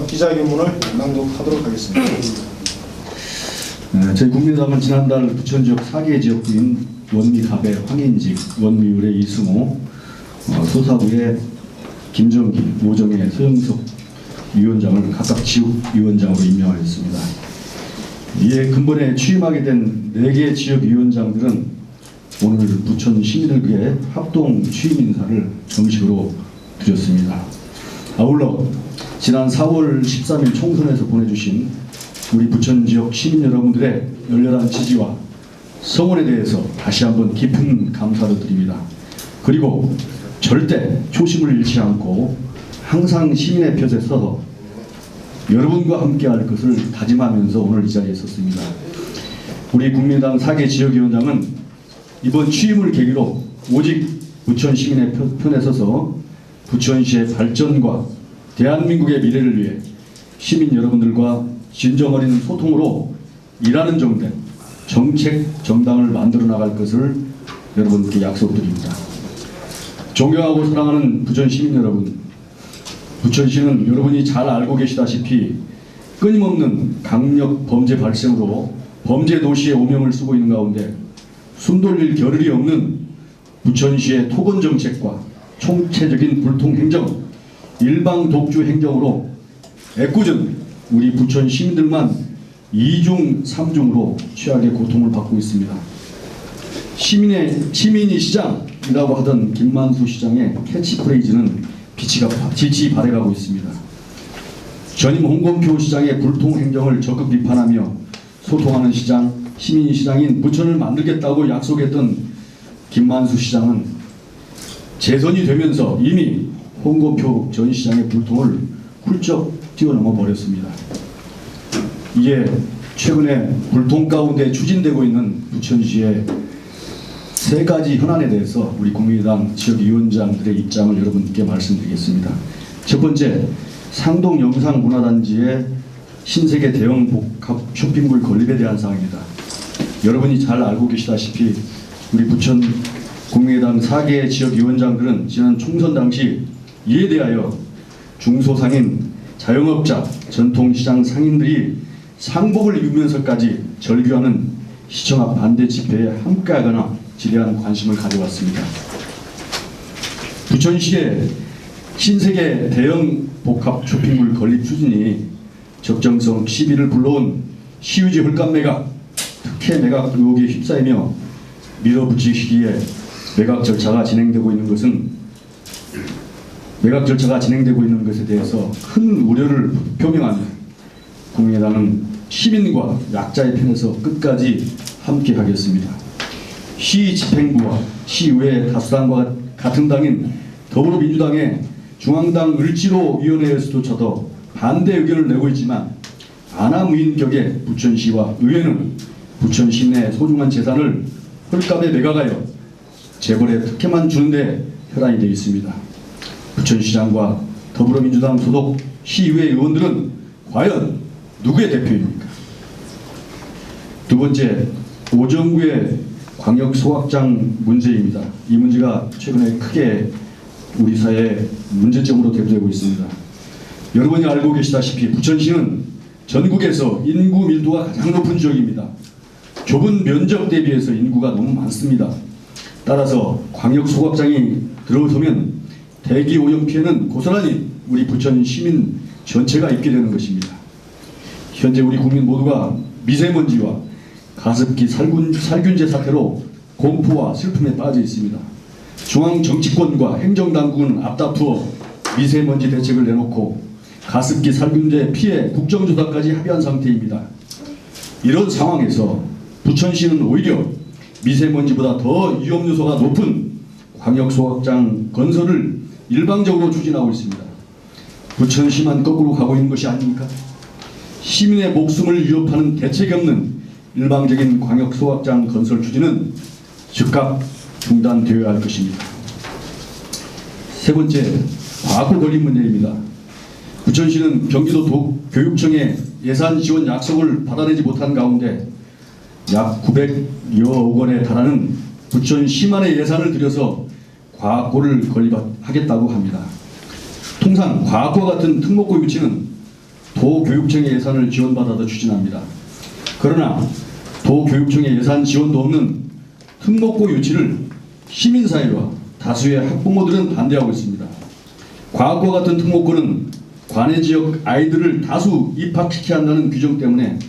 기자회견문을 낭독하도록 하겠습니다. 저희 국민의당은 지난달 부천 지역 4개 지역구인 원미 갑의 황인직, 원미을의 이승호, 소사구의 김정기, 오정의 서영석 위원장을 각각 지역위원장으로 임명하였습니다. 이에 근본에 취임하게 된 4개 지역위원장들은 오늘 부천 시민을 위해 합동 취임 인사를 정식으로 드렸습니다. 아울러 지난 4월 13일 총선에서 보내주신 우리 부천 지역 시민 여러분들의 열렬한 지지와 성원에 대해서 다시 한번 깊은 감사를 드립니다. 그리고 절대 초심을 잃지 않고 항상 시민의 곁에 서서 여러분과 함께할 것을 다짐하면서 오늘 이 자리에 섰습니다. 우리 국민의당 4개 지역위원장은 이번 취임을 계기로 오직 부천 시민의 편에 서서 부천시의 발전과 대한민국의 미래를 위해 시민 여러분들과 진정어린 소통으로 일하는 정당, 정책 정당을 만들어 나갈 것을 여러분께 약속드립니다. 존경하고 사랑하는 부천 시민 여러분, 부천시는 여러분이 잘 알고 계시다시피 끊임없는 강력 범죄 발생으로 범죄 도시의 오명을 쓰고 있는 가운데 숨 돌릴 겨를이 없는 부천시의 토건 정책과 총체적인 불통 행정, 일방 독주 행정으로 애꿎은 우리 부천 시민들만 2중 3중으로 최악의 고통을 받고 있습니다. 시민이 시장이라고 하던 김만수 시장의 캐치프레이즈는 빛이 발해가고 있습니다. 전임 홍건표 시장의 불통 행정을 적극 비판하며 소통하는 시장, 시민이 시장인 부천을 만들겠다고 약속했던 김만수 시장은 재선이 되면서 이미 홍건표 전 시장의 불통을 훌쩍 뛰어넘어 버렸습니다. 이에 최근에 불통 가운데 추진되고 있는 부천시의 3가지 현안에 대해서 우리 국민의당 지역위원장들의 입장을 여러분께 말씀드리겠습니다. 첫 번째, 상동 영상문화단지의 신세계 대형 복합 쇼핑몰 건립에 대한 사항입니다. 여러분이 잘 알고 계시다시피 우리 부천 국민의당 4개 지역위원장들은 지난 총선 당시 이에 대하여 중소상인, 자영업자, 전통시장 상인들이 상복을 입으면서까지 절규하는 시청 앞 반대 집회에 함께하거나 지대한 관심을 가져왔습니다. 부천시의 신세계 대형 복합 쇼핑몰 건립 추진이 적정성 시비를 불러온 시유지 헐값 매각, 특혜 매각 의혹에 휩싸이며 밀어붙이기에 매각 절차가 진행되고 있는 것에 대해서 큰 우려를 표명하며 국민의당은 시민과 약자의 편에서 끝까지 함께하겠습니다. 시 집행부와 시의회 다수당과 같은 당인 더불어민주당의 중앙당 을지로위원회에서조차도 반대 의견을 내고 있지만 아나무인 격의 부천시와 의회는 부천 시민의 소중한 재산을 헐값에 매각하여 재벌에 특혜만 주는데 혈안이 되어 있습니다. 부천시장과 더불어민주당 소속 시의회 의원들은 과연 누구의 대표입니까? 두 번째, 오정구의 광역소각장 문제입니다. 이 문제가 최근에 크게 우리 사회의 문제점으로 대두되고 있습니다. 여러분이 알고 계시다시피 부천시는 전국에서 인구 밀도가 가장 높은 지역입니다. 좁은 면적 대비해서 인구가 너무 많습니다. 따라서 광역소각장이 들어서면 대기 오염 피해는 고스란히 우리 부천 시민 전체가 입게 되는 것입니다. 현재 우리 국민 모두가 미세먼지와 가습기 살균제 사태로 공포와 슬픔에 빠져 있습니다. 중앙 정치권과 행정당국은 앞다투어 미세먼지 대책을 내놓고 가습기 살균제 피해 국정조사까지 합의한 상태입니다. 이런 상황에서 부천시는 오히려 미세먼지보다 더 위험 요소가 높은 광역소각장 건설을 일방적으로 추진하고 있습니다. 부천시만 거꾸로 가고 있는 것이 아닙니까? 시민의 목숨을 위협하는 대책이 없는 일방적인 광역소각장 건설 추진은 즉각 중단되어야 할 것입니다. 세 번째, 과거 걸린 문제입니다. 부천시는 경기도 교육청의 예산 지원 약속을 받아내지 못한 가운데 약 900여억 원에 달하는 부천시만의 예산을 들여서 과학고를 건립하겠다고 합니다. 통상 과학고 같은 특목고 유치는 도교육청의 예산을 지원받아서 추진합니다. 그러나 도교육청의 예산 지원도 없는 특목고 유치를 시민사회와 다수의 학부모들은 반대하고 있습니다. 과학과 같은 특목고는 관내 지역 아이들을 다수 입학시켜야 한다는 규정 때문에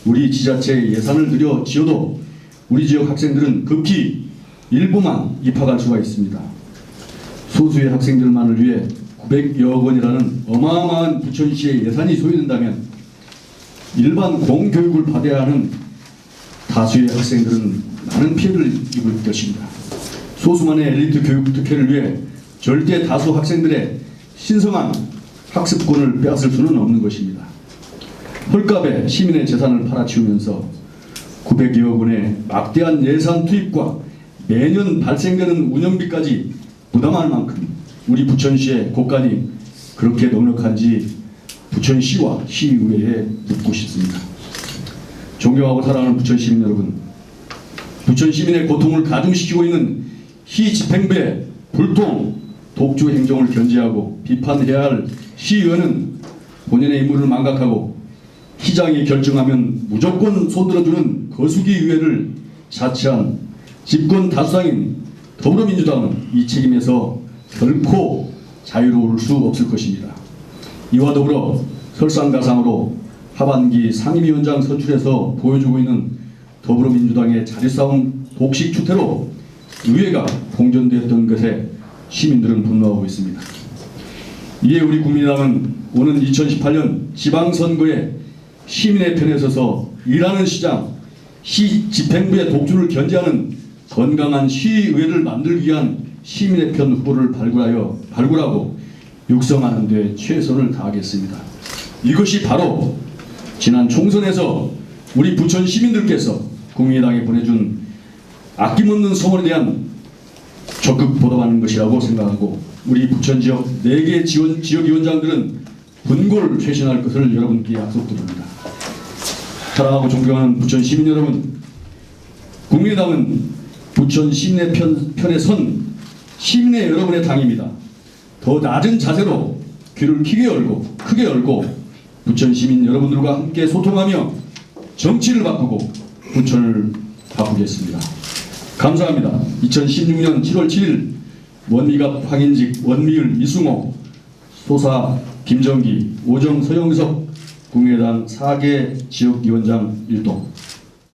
우리 지자체의 예산을 들여 지어도 우리 지역 학생들은 급히 일부만 입학할 수가 있습니다. 소수의 학생들만을 위해 900여 원이라는 어마어마한 부천시의 예산이 소요된다면 일반 공교육을 받아야 하는 다수의 학생들은 많은 피해를 입을 것입니다. 소수만의 엘리트 교육 특혜를 위해 절대 다수 학생들의 신성한 학습권을 빼앗을 수는 없는 것입니다. 헐값에 시민의 재산을 팔아치우면서 900여 원의 막대한 예산 투입과 매년 발생되는 운영비까지 부담할 만큼 우리 부천시의 곳간이 그렇게 넉넉한지 부천시와 시의회에 묻고 싶습니다. 존경하고 사랑하는 부천시민 여러분, 부천시민의 고통을 가중시키고 있는 시 집행부의 불통, 독주 행정을 견제하고 비판해야 할 시의회는 본연의 임무를 망각하고 시장이 결정하면 무조건 손들어주는 거수기 의회를 자처한 집권 다수당인 더불어민주당은 이 책임에서 결코 자유로울 수 없을 것입니다. 이와 더불어 설상가상으로 하반기 상임위원장 선출에서 보여주고 있는 더불어민주당의 자리싸움 독식 추태로 의회가 공전되었던 것에 시민들은 분노하고 있습니다. 이에 우리 국민의당은 오는 2018년 지방선거에 시민의 편에 서서 일하는 시장, 시 집행부의 독주를 견제하는 건강한 시의회를 만들기 위한 시민의 편 후보를 발굴하고 육성하는 데 최선을 다하겠습니다. 이것이 바로 지난 총선에서 우리 부천 시민들께서 국민의당에 보내준 아낌없는 성원에 대한 적극 보답하는 것이라고 생각하고 우리 부천 지역 4개 지역위원장들은 분골 쇄신할 것을 여러분께 약속드립니다. 사랑하고 존경하는 부천 시민 여러분, 국민의당은 부천 시민의 편에 선 시민의 여러분의 당입니다. 더 낮은 자세로 귀를 크게 열고 부천 시민 여러분들과 함께 소통하며 정치를 바꾸고 부천을 바꾸겠습니다. 감사합니다. 2016년 7월 7일 원미갑 황인직 원미을 이승호 소사 김정기 오정 서영석 국민의당 4개 지역위원장 일동